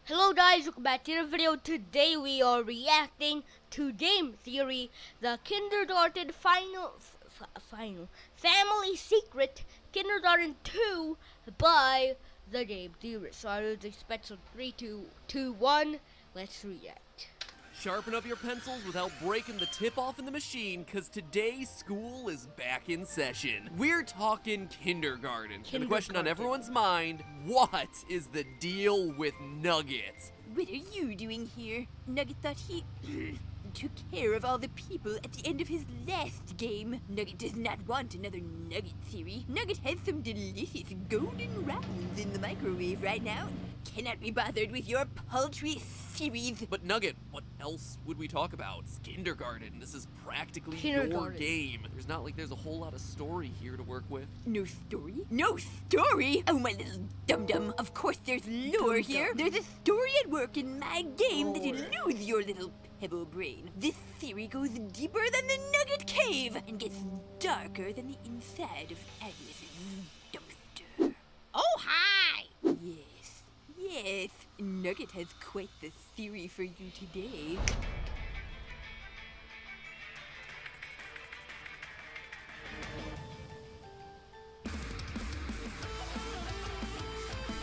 Hello guys, welcome back to the video. Today we are reacting to Game Theory, the kindergarten final family secret kindergarten 2 by the Game Theory. So I would expect some 3, 2, 1, let's react. Sharpen up your pencils without breaking the tip off in the machine, cause today school is back in session. We're talking kindergarten. And the question on everyone's mind, what is the deal with Nugget? What are you doing here? Nugget thought he took care of all the people at the end of his last game. Nugget does not want another Nugget theory. Nugget has some delicious golden rounds in the microwave right now. Cannot be bothered with your paltry theories. But Nugget, what else would we talk about? It's kindergarten. This is practically your game. There's not like there's a whole lot of story here to work with. No story? No story? Oh, my little dum-dum. Of course there's lore here. There's a story at work in my game that eludes your little pebble brain. This theory goes deeper than the Nugget Cave and gets darker than the inside of Agnes's dumpster. Oh, hi! Yes, Nugget has quite the theory for you today.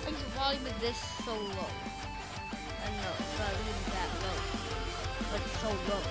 Why is the volume of this so low? I don't know, it's not even that low, but it's so low.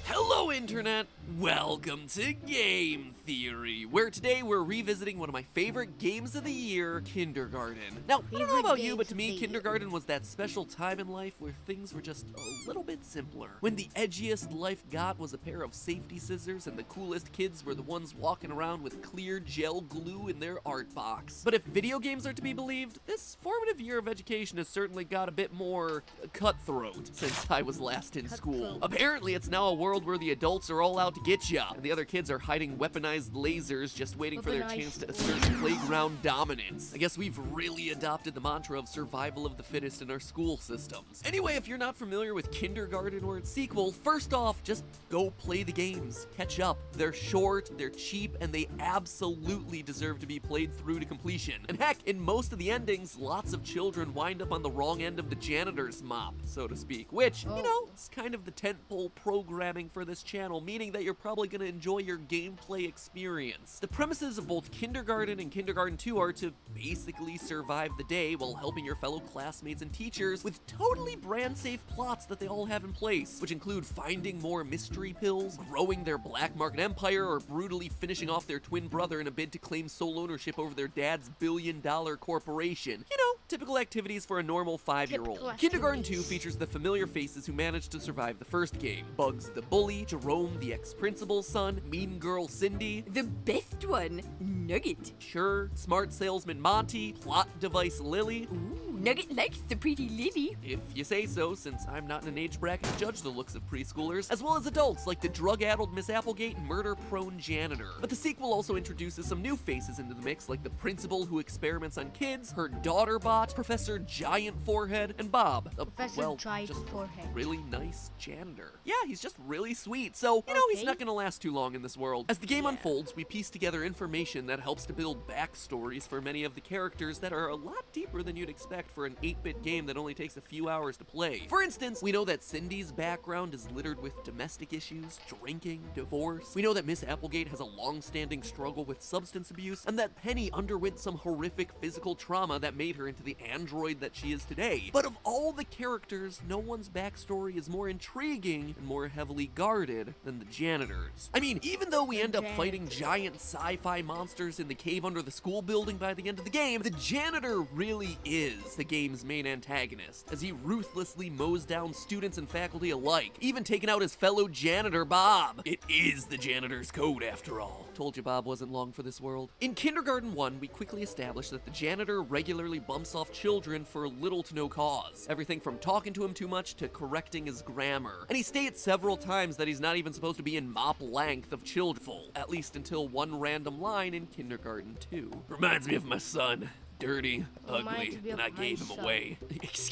Hello, Internet! Welcome to Game Theory, where today we're revisiting one of my favorite games of the year, kindergarten. Now, I don't know about you, but to me, kindergarten was that special time in life where things were just a little bit simpler. When the edgiest life got was a pair of safety scissors and the coolest kids were the ones walking around with clear gel glue in their art box. But if video games are to be believed, this formative year of education has certainly got a bit more cutthroat since I was last in school. Apparently, it's now a world where the adults are all out to get ya, and the other kids are hiding weaponized lasers just waiting for their chance to assert playground dominance. I guess we've really adopted the mantra of survival of the fittest in our school systems. Anyway, if you're not familiar with kindergarten or its sequel, first off, just go play the games. Catch up. They're short, they're cheap, and they absolutely deserve to be played through to completion. And heck, in most of the endings, lots of children wind up on the wrong end of the janitor's mop, so to speak, which, you know, is kind of the tentpole programming for this channel, meaning that you're probably going to enjoy your gameplay experience. The premises of both Kindergarten and Kindergarten 2 are to basically survive the day while helping your fellow classmates and teachers with totally brand-safe plots that they all have in place, which include finding more mystery pills, growing their black market empire, or brutally finishing off their twin brother in a bid to claim sole ownership over their dad's billion-dollar corporation. You know, typical activities for a normal 5-year-old. Kindergarten 2 features the familiar faces who managed to survive the first game. Bugs the bully, Jerome the ex-principal's son, mean girl Cindy, The best one, Nugget. sure, smart salesman Monty, plot device Lily. Ooh, Nugget likes the pretty Lily. If you say so, since I'm not in an age bracket to judge the looks of preschoolers, as well as adults like the drug-addled Miss Applegate and murder-prone janitor. But the sequel also introduces some new faces into the mix, like the principal who experiments on kids, her daughter bot, Professor Giant Forehead, and Bob, Professor Giant just Forehead. really nice janitor. Yeah, he's just really sweet, so, you know, he's not gonna last too long in this world. As the game unfolds, we piece together information that helps to build backstories for many of the characters that are a lot deeper than you'd expect for an 8-bit game that only takes a few hours to play. For instance, we know that Cindy's background is littered with domestic issues, drinking, divorce. We know that Miss Applegate has a long-standing struggle with substance abuse, and that Penny underwent some horrific physical trauma that made her into the android that she is today. But of all the characters, no one's backstory is more intriguing and more heavily guarded than the janitors. I mean, even though we end up fighting giant sci-fi monsters in the cave under the school building by the end of the game, the janitor really is the game's main antagonist, as he ruthlessly mows down students and faculty alike, even taking out his fellow janitor Bob. It is the janitor's code, after all. Told you Bob wasn't long for this world. In Kindergarten 1, we quickly established that the janitor regularly bumps off children for little to no cause. Everything from talking to him too much to correcting his grammar. And he states several times that he's not even supposed to be in mop length of children, at least until one random line in Kindergarten 2. Reminds me of my son. dirty, Well, mine ugly, to be and up I gave my him son. away.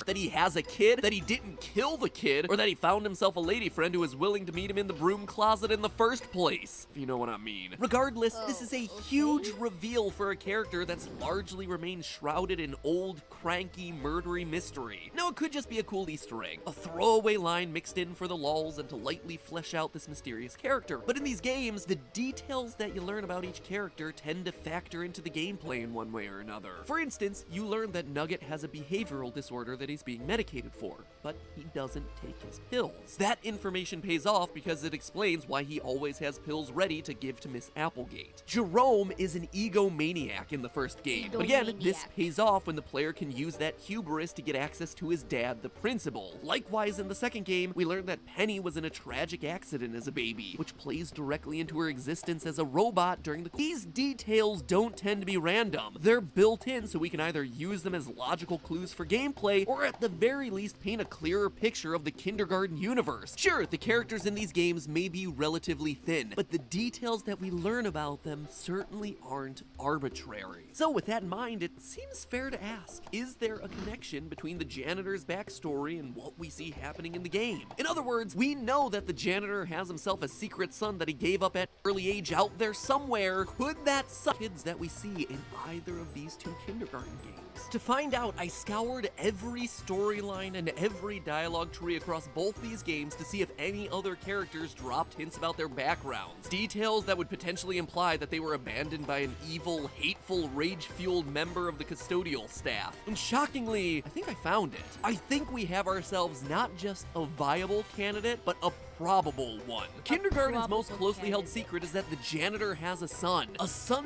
That he has a kid, that he didn't kill the kid, or that he found himself a lady friend who is willing to meet him in the broom closet in the first place, if you know what I mean. Regardless, this is a huge reveal for a character that's largely remained shrouded in old, cranky, murdery mystery. Now, it could just be a cool Easter egg, a throwaway line mixed in for the lulz and to lightly flesh out this mysterious character. But in these games, the details that you learn about each character tend to factor into the gameplay in one way or another. For instance, you learn that Nugget has a behavioral disorder that he's being medicated for, but he doesn't take his pills. That information pays off because it explains why he always has pills ready to give to Miss Applegate. Jerome is an egomaniac in the first game, but again, this pays off when the player can use that hubris to get access to his dad, the principal. Likewise, in the second game, we learned that Penny was in a tragic accident as a baby, which plays directly into her existence as a robot during the— These details don't tend to be random. They're built in so we can either use them as logical clues for gameplay, or at the very least paint a clearer picture of the kindergarten universe. Sure, the characters in these games may be relatively thin, but the details that we learn about them certainly aren't arbitrary. So with that in mind, it seems fair to ask, is there a connection between the janitor's backstory and what we see happening in the game? In other words, we know that the janitor has himself a secret son that he gave up at an early age out there somewhere. Could that son kids that we see in either of these two kindergarten games? To find out, I scoured every storyline and every dialogue tree across both these games to see if any other characters dropped hints about their backgrounds. Details that would potentially imply that they were abandoned by an evil, hateful, rage-fueled member of the custodial staff. And shockingly, I think I found it. I think we have ourselves not just a viable candidate, but a probable one. Kindergarten's most closely held secret is that the janitor has a son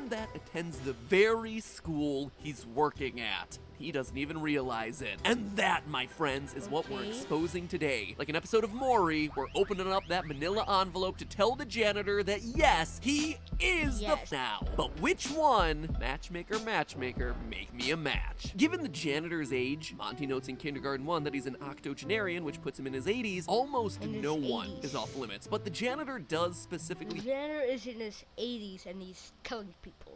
that attends the very school he's working at. He doesn't even realize it. And that, my friends, is what we're exposing today. Like an episode of Maury, we're opening up that manila envelope to tell the janitor that yes, he is the now. But which one? Matchmaker, make me a match. Given the janitor's age, Monty notes in Kindergarten 1 that he's an octogenarian, which puts him in his 80s. Almost no one is off limits, but the janitor does specifically— The janitor is in his 80s and he's killing people.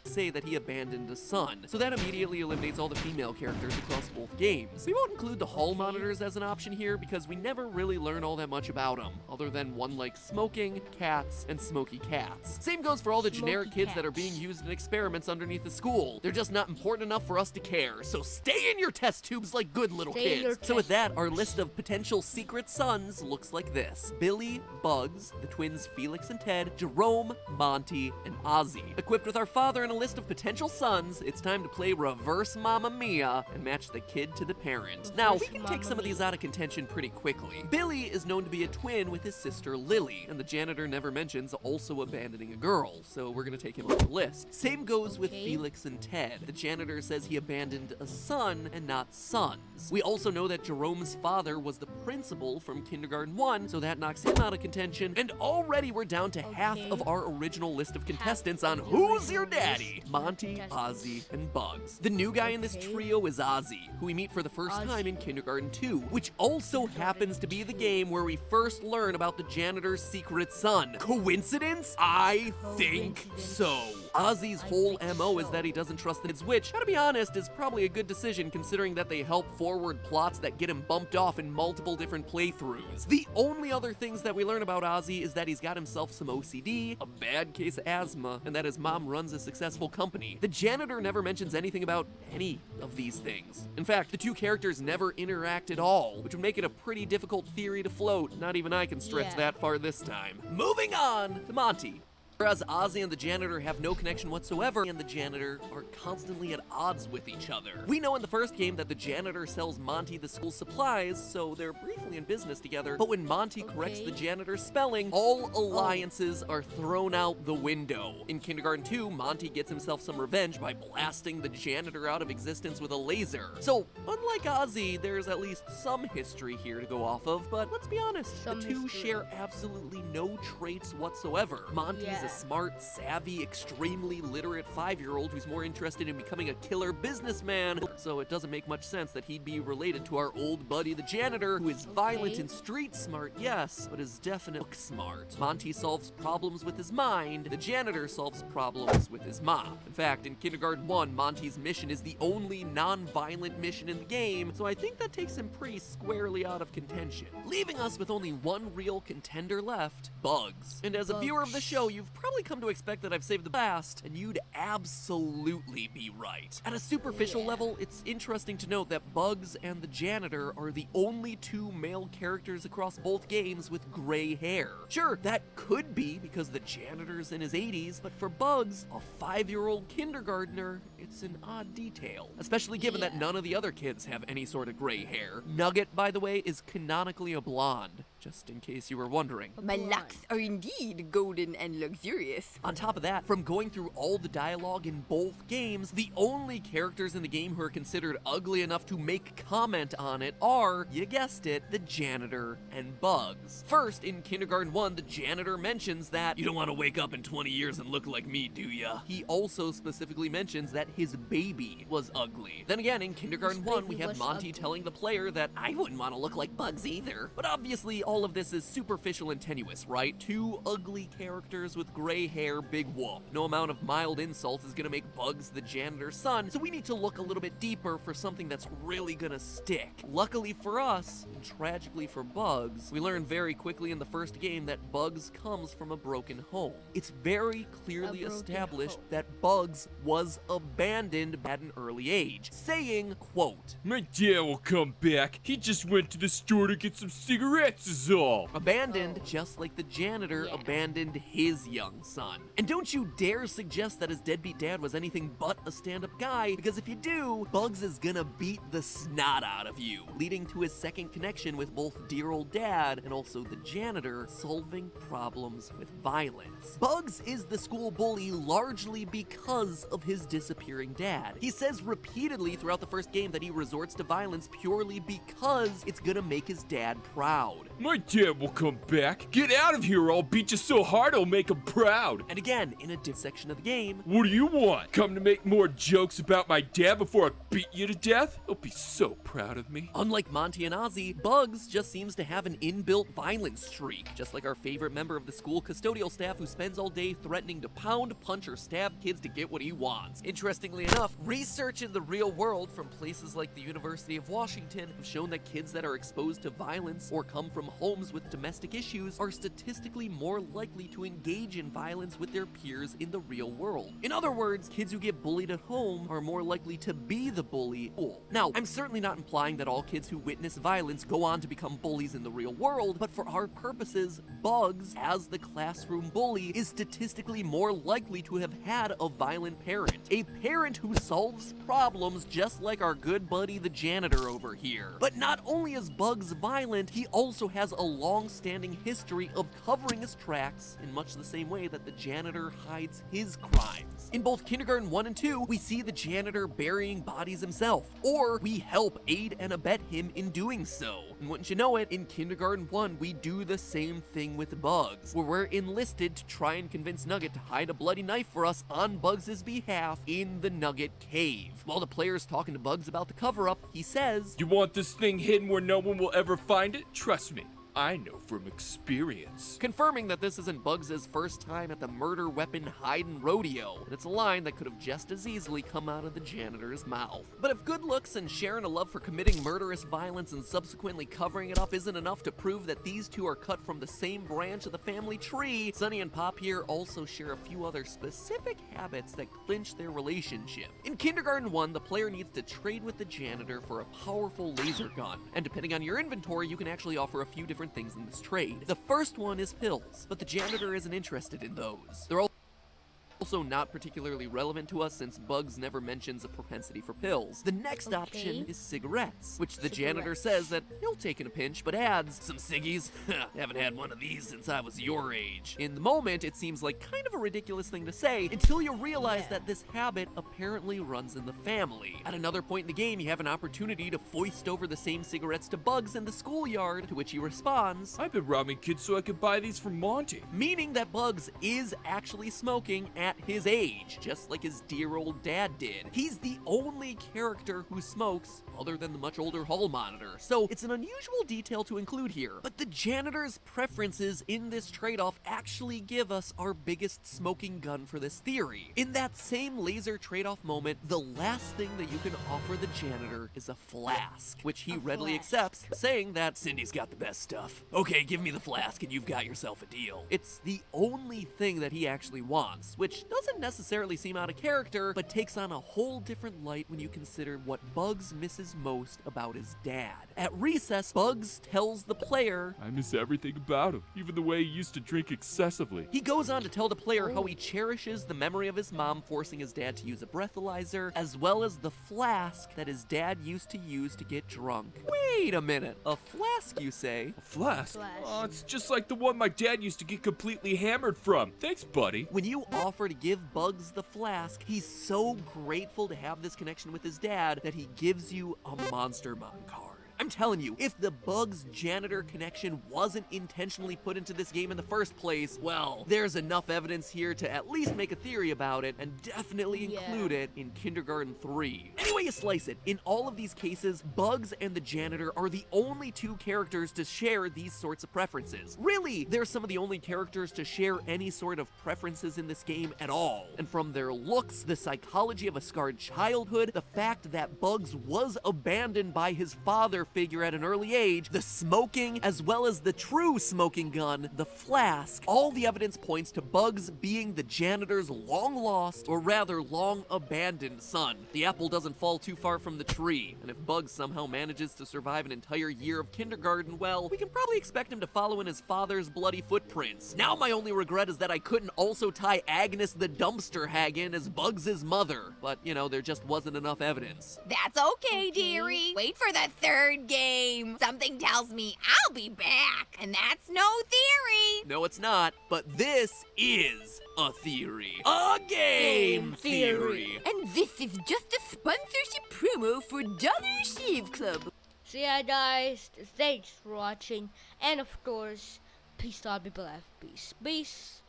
Say that he abandoned a son, so that immediately eliminates all the female characters across both games. We won't include the hall monitors as an option here because we never really learn all that much about them, other than one like smoking, cats, and smoky cats. Same goes for all the generic kids that are being used in experiments underneath the school. They're just not important enough for us to care, so stay in your test tubes like good little kids. So with that, our list of potential secret sons looks like this: Billy, Bugs, the twins Felix and Ted, Jerome, Monty, and Ozzy. Equipped with our father and a list of potential sons, it's time to play reverse Mamma Mia and match the kid to the parent. Now, we can take some of these out of contention pretty quickly. Billy is known to be a twin with his sister Lily, and the janitor never mentions also abandoning a girl, so we're gonna take him off the list. Same goes with Felix and Ted. The janitor says he abandoned a son and not sons. We also know that Jerome's father was the principal from Kindergarten 1, so that knocks him out of contention, and already we're down to half of our original list of contestants on Who's Your Daddy? Monty, Ozzy, and Bugs. The new guy in this trio is Ozzy, who we meet for the first time in Kindergarten 2, which also happens to be the game where we first learn about the janitor's secret son. Coincidence? I think so. Ozzy's whole MO is that he doesn't trust the kids, which, gotta be honest, is probably a good decision considering that they help forward plots that get him bumped off in multiple different playthroughs. The only other things that we learn about Ozzy is that he's got himself some OCD, a bad case of asthma, and that his mom runs a successful company. The janitor never mentions anything about any of these things. In fact, the two characters never interact at all, which would make it a pretty difficult theory to float. Not even I can stretch that far this time. Moving on to Monty. Whereas Ozzy and the janitor have no connection whatsoever, and the janitor are constantly at odds with each other. We know in the first game that the janitor sells Monty the school supplies, so they're briefly in business together, but when Monty corrects the janitor's spelling, all alliances are thrown out the window. In Kindergarten 2, Monty gets himself some revenge by blasting the janitor out of existence with a laser. So, unlike Ozzy, there's at least some history here to go off of, but let's be honest, the two share absolutely no traits whatsoever. Monty's a smart, savvy, extremely literate 5-year-old who's more interested in becoming a killer businessman, so it doesn't make much sense that he'd be related to our old buddy the janitor, who is violent and street smart, yes, but is definitely book smart. Monty solves problems with his mind, the janitor solves problems with his mop. In fact, in Kindergarten 1, Monty's mission is the only non-violent mission in the game, so I think that takes him pretty squarely out of contention, leaving us with only one real contender left, Bugs. And as a viewer of the show, you've probably come to expect that I've saved the best, and you'd absolutely be right. At a superficial level, it's interesting to note that Bugs and the janitor are the only two male characters across both games with gray hair. Sure, that could be because the janitor's in his 80s, but for Bugs, a 5-year-old kindergartner, it's an odd detail, especially given that none of the other kids have any sort of gray hair. Nugget, by the way, is canonically a blonde, just in case you were wondering. My locks are indeed golden and luxurious. On top of that, from going through all the dialogue in both games, the only characters in the game who are considered ugly enough to make comment on it are, you guessed it, the janitor and Bugs. First, in Kindergarten 1, the janitor mentions that, "You don't want to wake up in 20 years and look like me, do ya?" He also specifically mentions that his baby was ugly. Then again, in Kindergarten 1, we have Monty telling the player that, "I wouldn't want to look like Bugs either." But obviously, all of this is superficial and tenuous, right? Two ugly characters with gray hair, big whoop. No amount of mild insult is gonna make Bugs the janitor's son, so we need to look a little bit deeper for something that's really gonna stick. Luckily for us, and tragically for Bugs, we learn very quickly in the first game that Bugs comes from a broken home. It's very clearly established that Bugs was abandoned at an early age, saying, quote, "My dad will come back. He just went to the store to get some cigarettes is all." Abandoned, just like the janitor abandoned his young son. And don't you dare suggest that his deadbeat dad was anything but a stand-up guy, because if you do, Bugs is gonna beat the snot out of you, leading to his second connection with both dear old dad and also the janitor, solving problems with violence. Bugs is the school bully largely because of his disappearing dad. He says repeatedly throughout the first game that he resorts to violence purely because it's gonna make his dad proud. "My dad will come back. Get out of here or I'll beat you so hard I'll make him proud." And again, in a different section of the game, "What do you want? Come to make more jokes about my dad before I beat you to death? He'll be so proud of me." unlike Monty and Ozzy, Bugs just seems to have an inbuilt violence streak, just like our favorite member of the school custodial staff who spends all day threatening to pound, punch, or stab kids to get what he wants. Interestingly enough, research in the real world from places like the University of Washington have shown that kids that are exposed to violence or come from homes with domestic issues are statistically more likely to engage in violence with their peers in the real world. In other words, kids who get bullied at home are more likely to be the bully. Now, I'm certainly not implying that all kids who witness violence go on to become bullies in the real world, but for our purposes, Bugs, as the classroom bully, is statistically more likely to have had a violent parent. A parent who solves problems just like our good buddy the janitor over here. But not only is Bugs violent, he also has a long-standing history of covering his tracks in much the same way that the janitor hides his crimes. In both Kindergarten 1 and 2, we see the janitor burying bodies himself, or we help aid and abet him in doing so. And wouldn't you know it, in Kindergarten 1, we do the same thing with Bugs, where we're enlisted to try and convince Nugget to hide a bloody knife for us on Bugs' behalf in the Nugget Cave. While the player's talking to Bugs about the cover-up, he says, "You want this thing hidden where no one will ever find it? Trust me, I know from experience." confirming that this isn't Bugs' first time at the murder weapon hiding rodeo, and it's a line that could have just as easily come out of the janitor's mouth. But if good looks and sharing a love for committing murderous violence and subsequently covering it up isn't enough to prove that these two are cut from the same branch of the family tree, Sonny and Pop here also share a few other specific habits that clinch their relationship. In Kindergarten 1, the player needs to trade with the janitor for a powerful laser gun, and depending on your inventory, you can actually offer a few different things in this trade. The first one is pills, but the janitor isn't interested in those. They're also Also not particularly relevant to us since Bugs never mentions a propensity for pills. The next option is cigarettes, which the janitor says that he'll take in a pinch, but adds, "Some ciggies? Haven't had one of these since I was your age." In the moment, it seems like kind of a ridiculous thing to say until you realize that this habit apparently runs in the family. At another point in the game, you have an opportunity to foist over the same cigarettes to Bugs in the schoolyard, to which he responds, "I've been robbing kids so I could buy these from Monty." Meaning that Bugs is actually smoking at his age, just like his dear old dad did. He's the only character who smokes other than the much older hall monitor, so it's an unusual detail to include here. But the janitor's preferences in this trade-off actually give us our biggest smoking gun for this theory. In that same laser trade-off moment, the last thing that you can offer the janitor is a flask, which he readily accepts, saying that Cindy's got the best stuff. Okay, give me the flask and you've got yourself a deal. It's the only thing that he actually wants, which doesn't necessarily seem out of character, but takes on a whole different light when you consider what Bugs misses most about his dad. At recess, Bugs tells the player, "I miss everything about him, even the way he used to drink excessively." He goes on to tell the player how he cherishes the memory of his mom forcing his dad to use a breathalyzer, as well as the flask that his dad used to use to get drunk. Wait a minute, a flask, you say? "A flask? Flask. Oh, it's just like the one my dad used to get completely hammered from. Thanks, buddy." When you offer to give Bugs the flask, he's so grateful to have this connection with his dad that he gives you a Monster Mom card. I'm telling you, if the Bugs janitor connection wasn't intentionally put into this game in the first place, well, there's enough evidence here to at least make a theory about it and definitely include it in Kindergarten 3. Any way you slice it, in all of these cases, Bugs and the janitor are the only two characters to share these sorts of preferences. Really, they're some of the only characters to share any sort of preferences in this game at all. And from their looks, the psychology of a scarred childhood, the fact that Bugs was abandoned by his father figure at an early age, the smoking, as well as the true smoking gun, the flask, all the evidence points to Bugs being the janitor's long-lost, or rather long-abandoned son. The apple doesn't fall too far from the tree, and if Bugs somehow manages to survive an entire year of kindergarten, well, we can probably expect him to follow in his father's bloody footprints. Now my only regret is that I couldn't also tie Agnes the dumpster hag in as Bugs' mother, but, you know, there just wasn't enough evidence. That's okay, dearie. Wait for the third game. Something tells me I'll be back, and that's no theory. No, it's not, but this is a theory. A game theory. And this is just a sponsorship promo for Dollar Shave Club. So yeah, guys, thanks for watching, and of course, peace out, people. Peace.